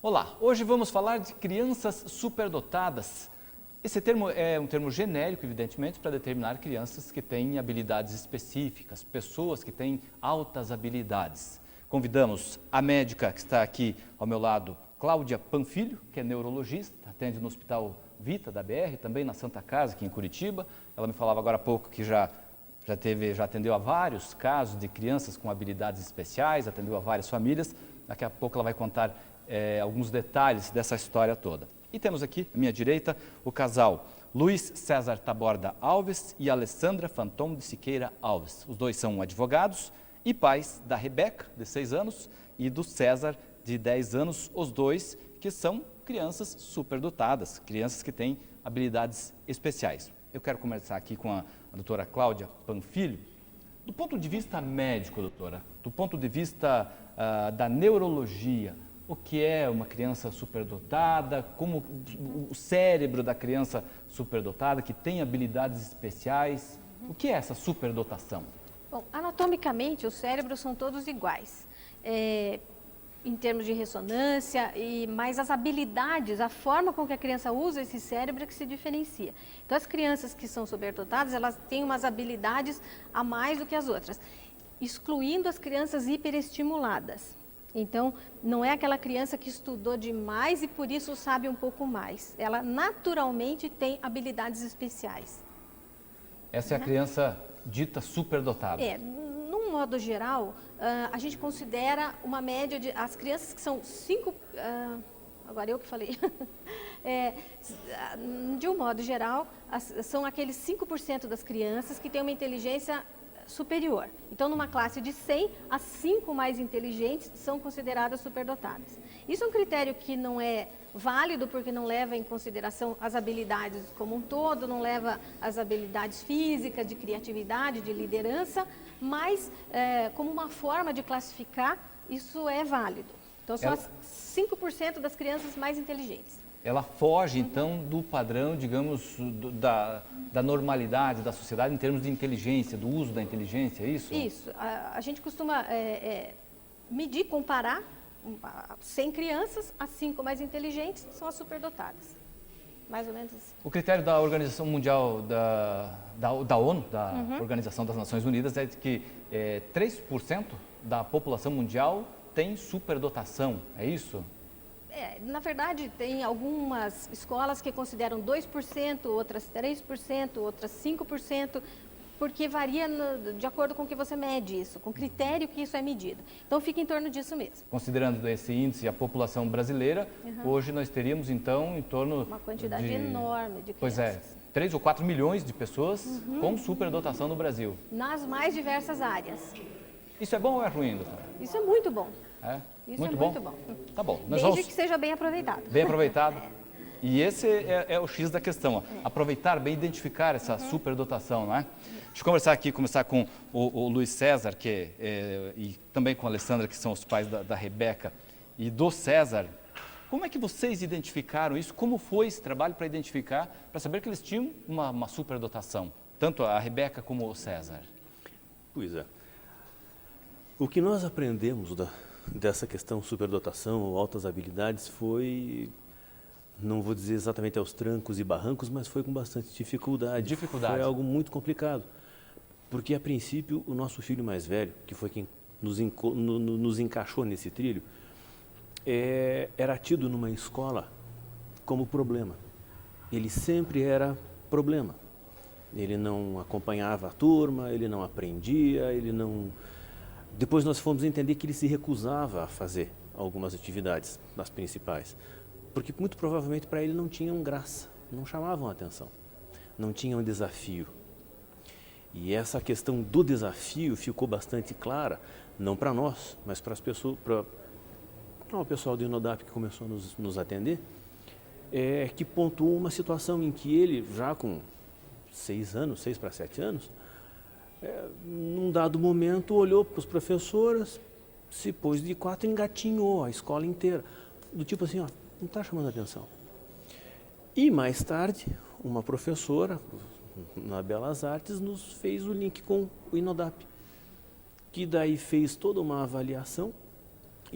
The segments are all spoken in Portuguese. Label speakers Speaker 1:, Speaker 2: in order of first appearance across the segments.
Speaker 1: Olá, hoje vamos falar de crianças superdotadas. Esse termo é um termo genérico, evidentemente, para determinar crianças que têm habilidades específicas, pessoas que têm altas habilidades. Convidamos a médica que está aqui ao meu lado, Cláudia Panfilho, que é neurologista, atende no Hospital Vita da BR, também na Santa Casa, aqui em Curitiba. Ela me falava agora há pouco que já atendeu a vários casos de crianças com habilidades especiais, atendeu a várias famílias. Daqui a pouco ela vai contar alguns detalhes dessa história toda. E temos aqui, à minha direita, o casal Luiz César Taborda Alves e Alessandra Fanton de Siqueira Alves. Os dois são advogados e pais da Rebeca, de 6 anos, e do César, de 10 anos, os dois que são crianças superdotadas, crianças que têm habilidades especiais. Eu quero começar aqui com a doutora Cláudia Panfilho. Do ponto de vista médico, doutora, do ponto de vista da neurologia, o que é uma criança superdotada, como o cérebro da criança superdotada, que tem habilidades especiais, o que é essa superdotação?
Speaker 2: Bom, anatomicamente, os cérebros são todos iguais, em termos de ressonância, mas as habilidades, a forma com que a criança usa esse cérebro é que se diferencia. Então, as crianças que são superdotadas, elas têm umas habilidades a mais do que as outras, excluindo as crianças hiperestimuladas. Então, não é aquela criança que estudou demais e por isso sabe um pouco mais. Ela naturalmente tem habilidades especiais.
Speaker 1: Essa é a criança dita superdotada.
Speaker 2: Num modo geral, a gente considera uma média de... As crianças que são 5... agora eu que falei. De um modo geral, são aqueles 5% das crianças que têm uma inteligência superior. Então, numa classe de 100, as 5 mais inteligentes são consideradas superdotadas. Isso é um critério que não é válido porque não leva em consideração as habilidades como um todo, não leva as habilidades físicas, de criatividade, de liderança, mas como uma forma de classificar, isso é válido. Então, são as 5% das crianças mais inteligentes.
Speaker 1: Ela foge, então, do padrão, digamos, da normalidade da sociedade em termos de inteligência, do uso da inteligência, é isso?
Speaker 2: Isso. A gente costuma medir, comparar 100 crianças, as 5 mais inteligentes são as superdotadas. Mais ou menos assim.
Speaker 1: O critério da Organização Mundial, da ONU, da Organização das Nações Unidas, é de que 3% da população mundial tem superdotação, é isso?
Speaker 2: Na verdade, tem algumas escolas que consideram 2%, outras 3%, outras 5%, porque varia de acordo com o que você mede isso, com o critério que isso é medido. Então, fica em torno disso mesmo.
Speaker 1: Considerando esse índice, a população brasileira, hoje nós teríamos, então, em torno
Speaker 2: uma quantidade enorme de crianças.
Speaker 1: Pois é, 3 ou 4 milhões de pessoas com superdotação no Brasil.
Speaker 2: Nas mais diversas áreas.
Speaker 1: Isso é bom ou é ruim, doutora?
Speaker 2: Isso é muito bom. Isso
Speaker 1: muito
Speaker 2: é
Speaker 1: bom?
Speaker 2: muito bom.
Speaker 1: Tá bom.
Speaker 2: Desde que seja bem aproveitado.
Speaker 1: Bem aproveitado. E esse é o X da questão, aproveitar, bem identificar essa superdotação, não é? Deixa eu começar com o Luiz César, e também com a Alessandra, que são os pais da Rebeca, e do César. Como é que vocês identificaram isso? Como foi esse trabalho para identificar, para saber que eles tinham uma superdotação, tanto a Rebeca como o César?
Speaker 3: Pois é. O que nós aprendemos dessa questão superdotação ou altas habilidades foi, não vou dizer exatamente aos trancos e barrancos, mas foi com bastante dificuldade. Foi algo muito complicado, porque a princípio o nosso filho mais velho, que foi quem nos encaixou nesse trilho, era tido numa escola como problema. Ele sempre era problema. Ele não acompanhava a turma, ele não aprendia, ele não... Depois nós fomos entender que ele se recusava a fazer algumas atividades, as principais, porque muito provavelmente para ele não tinham graça, não chamavam a atenção, não tinham desafio. E essa questão do desafio ficou bastante clara, não para nós, mas para as pessoas, para o pessoal do Inodap que começou a nos atender, que pontuou uma situação em que ele, já com 6 para 7 anos, num dado momento olhou para os professores, se pôs de 4 e engatinhou a escola inteira, do tipo assim, ó, não está chamando atenção. E mais tarde, uma professora na Belas Artes nos fez o link com o Inodap, que daí fez toda uma avaliação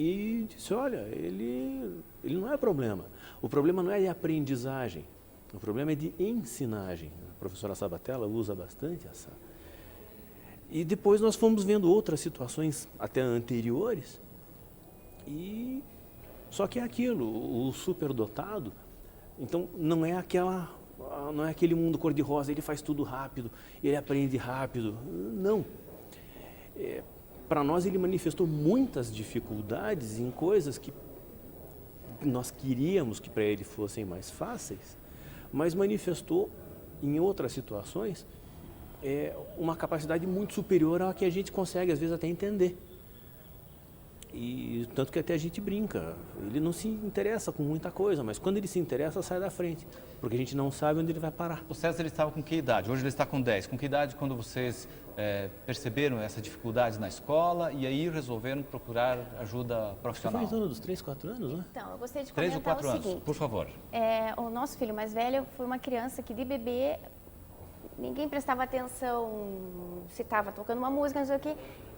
Speaker 3: e disse, olha, ele não é problema. O problema não é de aprendizagem, o problema é de ensinagem. A professora Sabatella usa bastante essa. E depois nós fomos vendo outras situações até anteriores, e só que é aquilo, o superdotado, então não é aquele mundo cor-de-rosa, ele faz tudo rápido, ele aprende rápido. Não. Para nós ele manifestou muitas dificuldades em coisas que nós queríamos que para ele fossem mais fáceis, mas manifestou em outras situações uma capacidade muito superior à que a gente consegue às vezes até entender. E tanto que até a gente brinca, ele não se interessa com muita coisa, mas quando ele se interessa, sai da frente, porque a gente não sabe onde ele vai parar.
Speaker 1: O César ele estava com que idade? Hoje ele está com 10. Com que idade quando vocês perceberam essa dificuldade na escola e aí resolveram procurar ajuda profissional?
Speaker 3: Foi em torno dos 3, 4 anos, né?
Speaker 4: Então, eu gostaria de
Speaker 1: 3 ou
Speaker 4: comentar
Speaker 1: 4
Speaker 4: o
Speaker 1: anos,
Speaker 4: seguinte.
Speaker 1: por favor.
Speaker 4: O nosso filho mais velho foi uma criança que de bebê ninguém prestava atenção se estava tocando uma música, não sei o quê.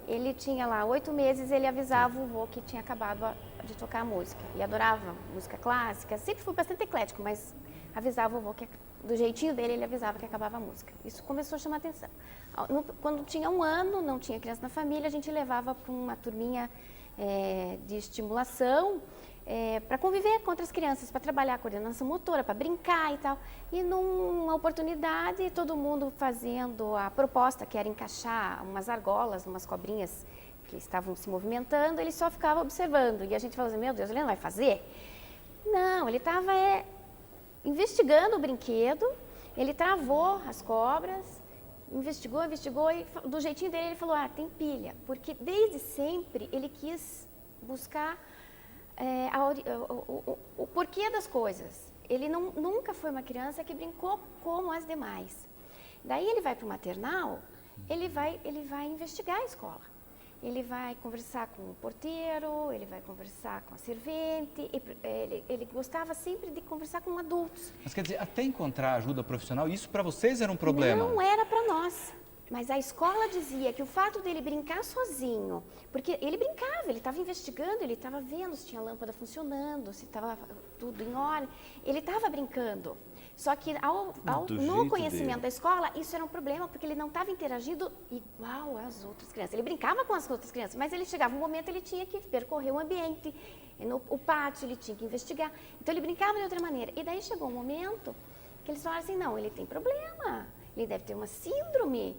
Speaker 4: Ele tinha lá 8 meses, ele avisava o vô que tinha acabado de tocar a música. E adorava música clássica, sempre foi bastante eclético, mas avisava o vô que do jeitinho dele, ele avisava que acabava a música. Isso começou a chamar atenção. Quando tinha 1 ano, não tinha criança na família, a gente levava para uma turminha de estimulação, para conviver com outras crianças, para trabalhar a coordenação motora, para brincar e tal. E numa oportunidade, todo mundo fazendo a proposta, que era encaixar umas argolas, umas cobrinhas que estavam se movimentando, ele só ficava observando. E a gente falou assim, meu Deus, ele não vai fazer? Não, ele estava investigando o brinquedo, ele travou as cobras, investigou e do jeitinho dele ele falou, tem pilha. Porque desde sempre ele quis buscar o porquê das coisas. Ele nunca foi uma criança que brincou como as demais. Daí ele vai para o maternal, ele vai investigar a escola. Ele vai conversar com o porteiro, ele vai conversar com a servente, ele gostava sempre de conversar com adultos.
Speaker 1: Mas quer dizer, até encontrar ajuda profissional, isso para vocês era um problema?
Speaker 4: Não era para nós. Mas a escola dizia que o fato dele brincar sozinho, porque ele brincava, ele estava investigando, ele estava vendo se tinha lâmpada funcionando, se estava tudo em ordem, ele estava brincando. Só que no conhecimento
Speaker 3: dele.
Speaker 4: da escola, isso era um problema, porque ele não estava interagindo igual às outras crianças. Ele brincava com as outras crianças, mas ele chegava um momento, ele tinha que percorrer o ambiente, o pátio, ele tinha que investigar. Então ele brincava de outra maneira. E daí chegou um momento que eles falaram assim, não, ele tem problema. Ele deve ter uma síndrome.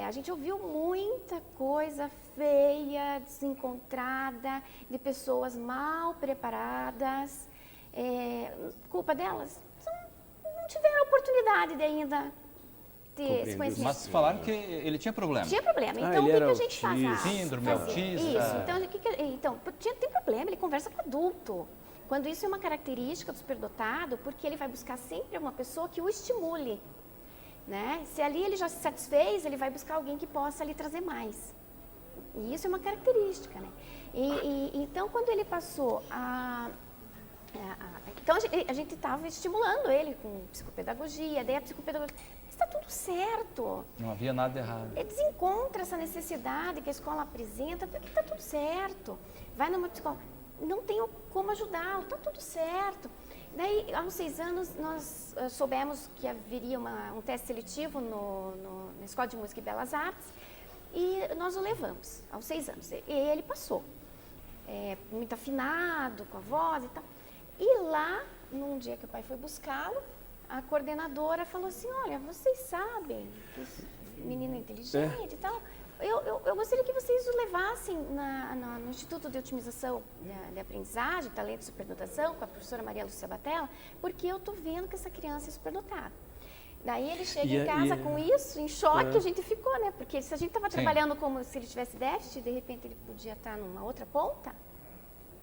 Speaker 4: A gente ouviu muita coisa feia, desencontrada, de pessoas mal preparadas. Culpa delas? Não tiveram oportunidade de ainda ter esse conhecimento.
Speaker 1: Mas falaram que ele tinha problema.
Speaker 4: Tinha problema. Então, o
Speaker 3: ele
Speaker 4: que
Speaker 3: era
Speaker 4: a gente faz?
Speaker 3: autista.
Speaker 1: Síndrome, autista.
Speaker 4: Isso. Então, tem problema, ele conversa com adulto. Quando isso é uma característica do superdotado, porque ele vai buscar sempre uma pessoa que o estimule. Né? Se ali ele já se satisfez, ele vai buscar alguém que possa lhe trazer mais. E isso é uma característica. Né? Então, quando ele passou Então, a gente estava estimulando ele com psicopedagogia, daí a psicopedagogia... Está tudo certo.
Speaker 1: Não havia nada errado.
Speaker 4: Ele desencontra essa necessidade que a escola apresenta, porque está tudo certo. Vai numa psicóloga, não tem como ajudá-lo, está tudo certo. Daí, aos 6 anos, nós soubemos que haveria um teste seletivo na Escola de Música e Belas Artes e nós o levamos, aos 6 anos. E ele passou, muito afinado, com a voz e tal. E lá, num dia que o pai foi buscá-lo, a coordenadora falou assim, olha, vocês sabem que esse menino é inteligente e tal, eu gostaria que vocês o levassem no Instituto de Otimização de Aprendizagem, Talento e Superdotação, com a professora Maria Lúcia Batella, porque eu estou vendo que essa criança é superdotada. Daí ele chega em casa com isso, em choque, a gente ficou, né? Porque se a gente estava trabalhando como se ele tivesse déficit, de repente ele podia estar numa outra ponta.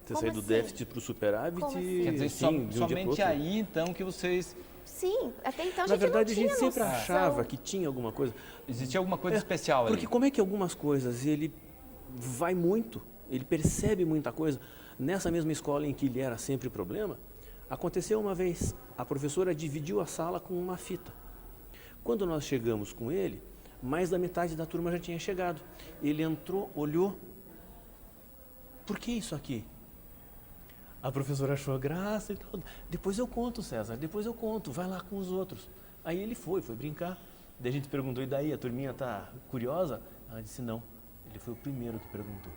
Speaker 3: Você saiu do déficit para o superávit
Speaker 4: Como
Speaker 3: e...
Speaker 4: assim?
Speaker 1: Quer dizer,
Speaker 3: sim, de um dia pro
Speaker 1: somente
Speaker 3: outro.
Speaker 1: aí, então, que vocês...
Speaker 4: Sim, até então a
Speaker 3: Na
Speaker 4: gente
Speaker 3: verdade,
Speaker 4: não
Speaker 3: a gente
Speaker 4: tinha
Speaker 3: sempre
Speaker 4: noção.
Speaker 3: achava que tinha alguma coisa.
Speaker 1: Existia alguma coisa especial ali.
Speaker 3: Porque como é que algumas coisas ele vai muito, ele percebe muita coisa. Nessa mesma escola em que ele era sempre problema, aconteceu uma vez, a professora dividiu a sala com uma fita. Quando nós chegamos com ele, mais da metade da turma já tinha chegado. Ele entrou, olhou por que isso aqui? A professora achou graça e tal. Depois eu conto, César, depois eu conto, vai lá com os outros. Aí ele foi brincar. Daí a gente perguntou, e daí, a turminha tá curiosa? Ela disse, não, ele foi o primeiro que perguntou.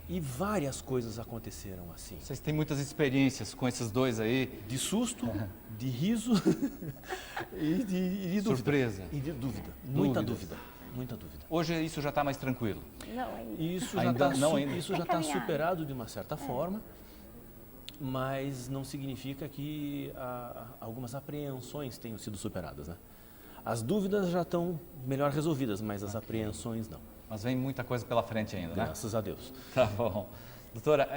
Speaker 3: E várias coisas aconteceram assim.
Speaker 1: Vocês têm muitas experiências com esses dois aí.
Speaker 3: De susto, de riso e de dúvida.
Speaker 1: Surpresa.
Speaker 3: E de dúvida, muita
Speaker 1: Dúvidas.
Speaker 3: dúvida, muita dúvida.
Speaker 1: Hoje isso já está mais tranquilo.
Speaker 4: Não, ainda.
Speaker 3: Isso
Speaker 1: Ainda
Speaker 3: já
Speaker 1: não, ainda.
Speaker 3: está
Speaker 4: caminhado.
Speaker 3: superado de uma certa forma, mas não significa que algumas apreensões tenham sido superadas, né? As dúvidas já estão melhor resolvidas, mas as apreensões não.
Speaker 1: Mas vem muita coisa pela frente ainda, né?
Speaker 3: Graças a Deus.
Speaker 1: Tá bom. Doutora,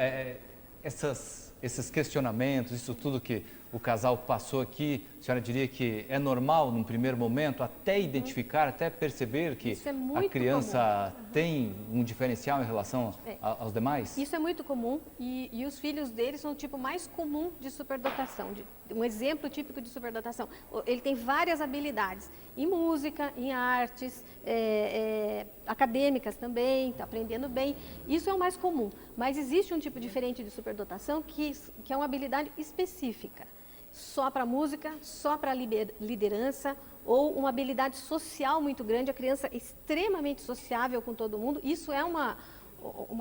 Speaker 1: esses questionamentos, isso tudo que o casal passou aqui, a senhora diria que é normal num primeiro momento, até identificar, até perceber que
Speaker 2: Isso é
Speaker 1: a
Speaker 2: muito
Speaker 1: criança tem um diferencial em relação aos demais?
Speaker 2: Isso é muito comum e os filhos deles são o tipo mais comum de superdotação, um exemplo típico de superdotação. Ele tem várias habilidades, em música, em artes, acadêmicas também, está aprendendo bem. Isso é o mais comum, mas existe um tipo diferente de superdotação que é uma habilidade específica, só para música, só para liderança, ou uma habilidade social muito grande, a criança é extremamente sociável com todo mundo. Isso é uma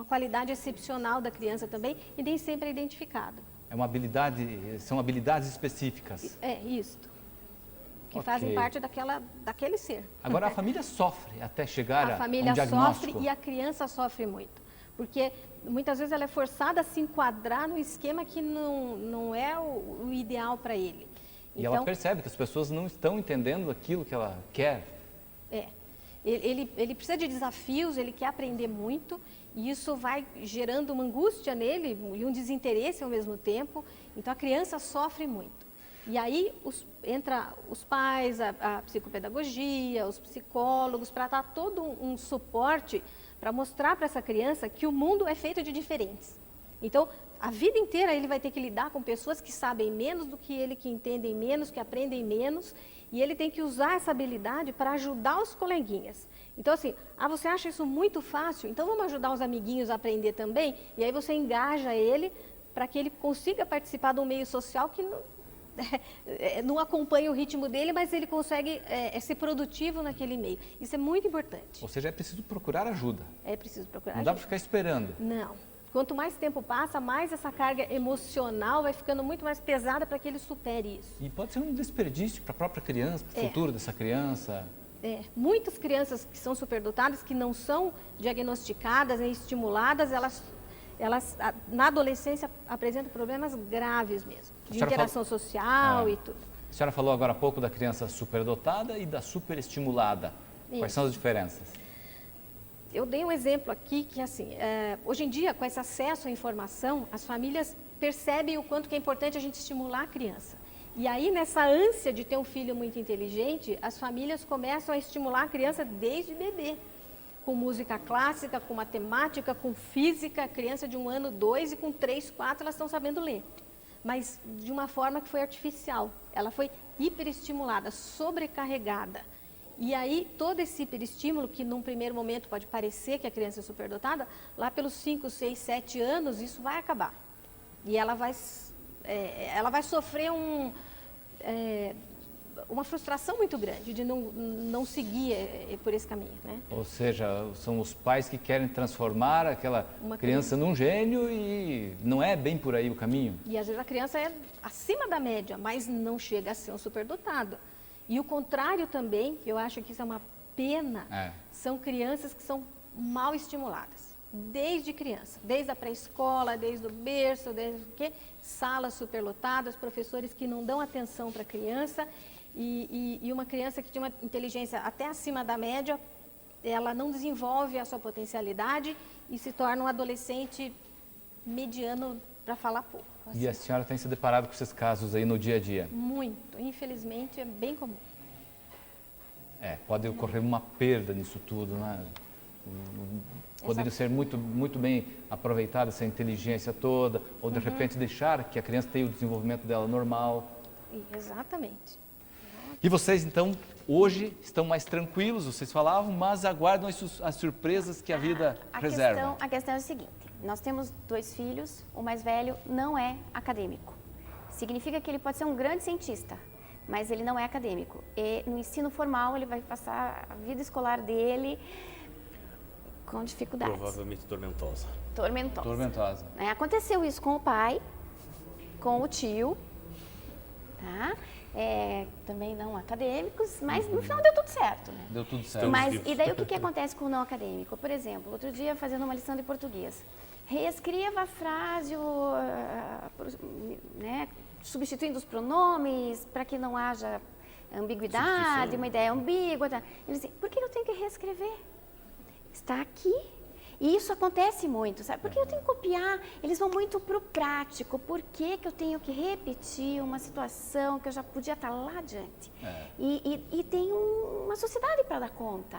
Speaker 2: qualidade excepcional da criança também e nem sempre é identificada.
Speaker 1: É uma habilidade, são habilidades específicas.
Speaker 2: É isso, que
Speaker 1: Ok.
Speaker 2: fazem parte daquele ser.
Speaker 1: Agora a família sofre até chegar
Speaker 2: A
Speaker 1: a
Speaker 2: família
Speaker 1: um diagnóstico.
Speaker 2: sofre e a criança sofre muito, porque muitas vezes ela é forçada a se enquadrar no esquema que não é o ideal para ele.
Speaker 1: E ela percebe que as pessoas não estão entendendo aquilo que ela quer.
Speaker 2: Ele precisa de desafios, ele quer aprender muito, e isso vai gerando uma angústia nele e um desinteresse ao mesmo tempo. Então a criança sofre muito. E aí entra os pais, a psicopedagogia, os psicólogos, para dar todo um suporte para mostrar para essa criança que o mundo é feito de diferentes. Então, a vida inteira ele vai ter que lidar com pessoas que sabem menos do que ele, que entendem menos, que aprendem menos, e ele tem que usar essa habilidade para ajudar os coleguinhas. Então, assim, você acha isso muito fácil? Então, vamos ajudar os amiguinhos a aprender também? E aí você engaja ele para que ele consiga participar de um meio social que não acompanha o ritmo dele, mas ele consegue ser produtivo naquele meio. Isso é muito importante.
Speaker 1: Ou seja, é preciso procurar ajuda.
Speaker 2: É preciso procurar
Speaker 1: Não dá
Speaker 2: ajuda.
Speaker 1: para ficar esperando.
Speaker 2: Não. Quanto mais tempo passa, mais essa carga emocional vai ficando muito mais pesada para que ele supere isso.
Speaker 1: E pode ser um desperdício para a própria criança, para o futuro dessa criança.
Speaker 2: Muitas crianças que são superdotadas, que não são diagnosticadas nem estimuladas, elas na adolescência apresentam problemas graves mesmo, de interação social e tudo.
Speaker 1: A senhora falou agora há pouco da criança superdotada e da superestimulada. Quais são as diferenças?
Speaker 2: Eu dei um exemplo aqui que, assim, hoje em dia, com esse acesso à informação, as famílias percebem o quanto que é importante a gente estimular a criança. E aí, nessa ânsia de ter um filho muito inteligente, as famílias começam a estimular a criança desde bebê. Com música clássica, com matemática, com física, a criança de 1 ano, 2 e com 3, 4 elas estão sabendo ler. Mas de uma forma que foi artificial. Ela foi hiperestimulada, sobrecarregada. E aí, todo esse hiperestímulo, que num primeiro momento pode parecer que a criança é superdotada, lá pelos 5, 6, 7 anos, isso vai acabar. E ela vai sofrer uma frustração muito grande de não seguir por esse caminho, né?
Speaker 1: Ou seja, são os pais que querem transformar aquela criança num gênio e não é bem por aí o caminho.
Speaker 2: E às vezes a criança é acima da média, mas não chega a ser um superdotado. E o contrário também, que eu acho que isso é uma pena, são crianças que são mal estimuladas. Desde criança, desde a pré-escola, desde o berço, desde o quê? Salas superlotadas, professores que não dão atenção para a criança e uma criança que tem uma inteligência até acima da média, ela não desenvolve a sua potencialidade e se torna um adolescente mediano, para falar pouco. Assim.
Speaker 1: E a senhora tem se deparado com esses casos aí no dia a dia?
Speaker 2: Muito, infelizmente é bem comum.
Speaker 1: Pode ocorrer uma perda nisso tudo, né? Poderia ser muito bem aproveitada essa inteligência toda, ou de repente deixar que a criança tenha o desenvolvimento dela normal.
Speaker 2: Exatamente.
Speaker 1: E vocês, então, hoje estão mais tranquilos, vocês falavam, mas aguardam as surpresas que a vida reserva.
Speaker 4: A questão é o seguinte, Nós temos 2 filhos, o mais velho não é acadêmico. Significa que ele pode ser um grande cientista, mas ele não é acadêmico. E no ensino formal ele vai passar a vida escolar dele com dificuldades.
Speaker 3: Provavelmente tormentosa.
Speaker 1: Tormentosa.
Speaker 4: Aconteceu isso com o pai, com o tio, tá? Também não acadêmicos, mas no final deu tudo certo, né?
Speaker 1: Deu tudo certo.
Speaker 4: Mas e daí o que acontece com o não acadêmico? Por exemplo, outro dia fazendo uma lição de português, reescreva a frase, né, substituindo os pronomes para que não haja ambiguidade, uma ideia ambígua. Tá? Eles dizem, por que eu tenho que reescrever? Está aqui. E isso acontece muito, sabe? Por que eu tenho que copiar? Eles vão muito para o prático. Por que eu tenho que repetir uma situação que eu já podia estar lá adiante? E tem uma sociedade para dar conta.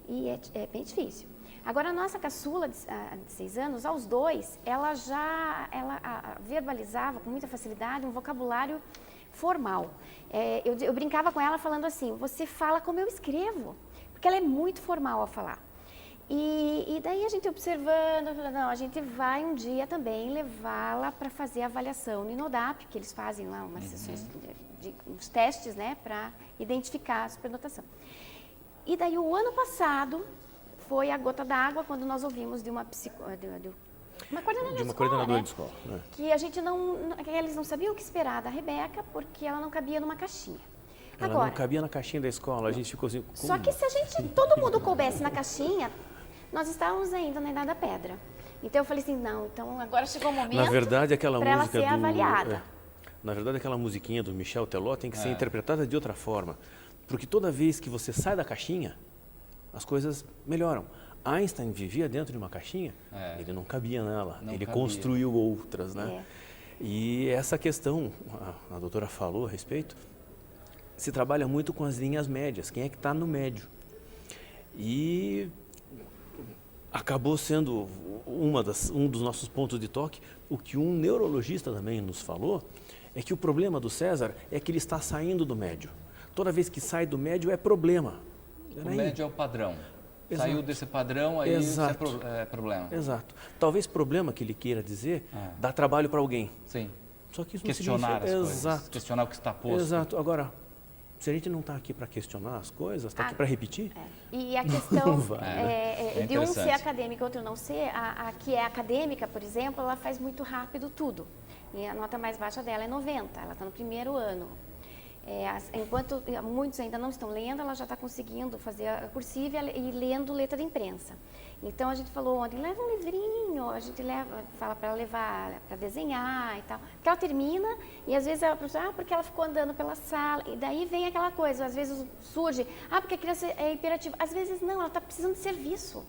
Speaker 4: E é bem difícil. Agora, a nossa caçula de 6 anos, aos 2, ela verbalizava com muita facilidade um vocabulário formal. Eu brincava com ela falando assim, você fala como eu escrevo, porque ela é muito formal ao falar. E daí a gente observando, não, a gente vai um dia também levá-la para fazer a avaliação no INODAP, que eles fazem lá umas sessões uns testes, né, para identificar a superdotação. E daí o ano passado foi a gota d'água quando nós ouvimos de uma coordenadora de escola, né? Que a gente que eles não sabiam o que esperar da Rebeca porque ela não cabia numa caixinha.
Speaker 3: Ela não cabia na caixinha da escola, a gente ficou assim... Como?
Speaker 4: Só que se todo mundo coubesse na caixinha, nós estávamos ainda na Idade da Pedra. Então eu falei assim, não, então agora chegou o momento
Speaker 3: na verdade, aquela
Speaker 4: para ela ser avaliada.
Speaker 3: Na verdade, aquela musiquinha do Michel Teló tem que ser interpretada de outra forma. Porque toda vez que você sai da caixinha, as coisas melhoram. Einstein vivia dentro de uma caixinha, ele não cabia nela, ele construiu outras, né? E essa questão, a doutora falou a respeito, se trabalha muito com as linhas médias, quem é que está no médio. E acabou sendo um dos nossos pontos de toque, o que um neurologista também nos falou, é que o problema do César é que ele está saindo do médio. Toda vez que sai do médio é problema.
Speaker 1: O médio é o padrão.
Speaker 3: Exato.
Speaker 1: Saiu desse padrão, aí é problema.
Speaker 3: Exato. Talvez problema que ele queira dizer dá trabalho para alguém.
Speaker 1: Sim.
Speaker 3: Só que isso
Speaker 1: questionar
Speaker 3: não
Speaker 1: as coisas. Questionar o que está posto.
Speaker 3: Exato. Agora, se a gente não está aqui para questionar as coisas, está aqui para repetir.
Speaker 4: E a questão de um ser acadêmico e outro não ser, a que é acadêmica, por exemplo, ela faz muito rápido tudo. E a nota mais baixa dela é 90, ela está no primeiro ano. Enquanto muitos ainda não estão lendo, ela já está conseguindo fazer a cursiva e lendo letra de imprensa. Então a gente falou ontem, leva um livrinho, a gente fala para ela levar para desenhar e tal. Porque ela termina e às vezes ela professora, porque ela ficou andando pela sala. E daí vem aquela coisa, às vezes surge, porque a criança é hiperativa. Às vezes não, ela está precisando de serviço.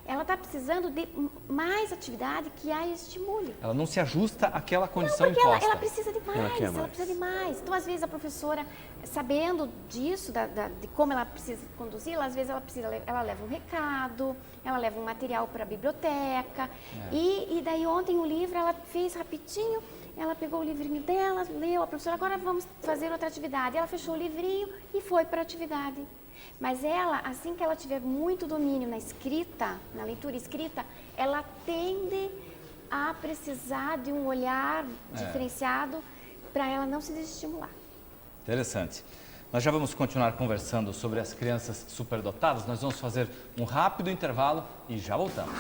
Speaker 4: Ela está precisando de mais atividade que a estimule.
Speaker 1: Ela não se ajusta àquela condição
Speaker 4: porque
Speaker 1: imposta.
Speaker 4: Ela precisa de mais, ela precisa de mais. Então, às vezes, a professora, sabendo disso, de como ela precisa conduzir, às vezes ela leva um recado, ela leva um material para a biblioteca. E daí, ontem, o livro, ela fez rapidinho, ela pegou o livrinho dela, leu, a professora, agora vamos fazer outra atividade. Ela fechou o livrinho e foi para a atividade. Mas ela, assim que ela tiver muito domínio na escrita, na leitura escrita, ela tende a precisar de um olhar diferenciado para ela não se desestimular.
Speaker 1: Interessante. Nós já vamos continuar conversando sobre as crianças superdotadas. Nós vamos fazer um rápido intervalo e já voltamos.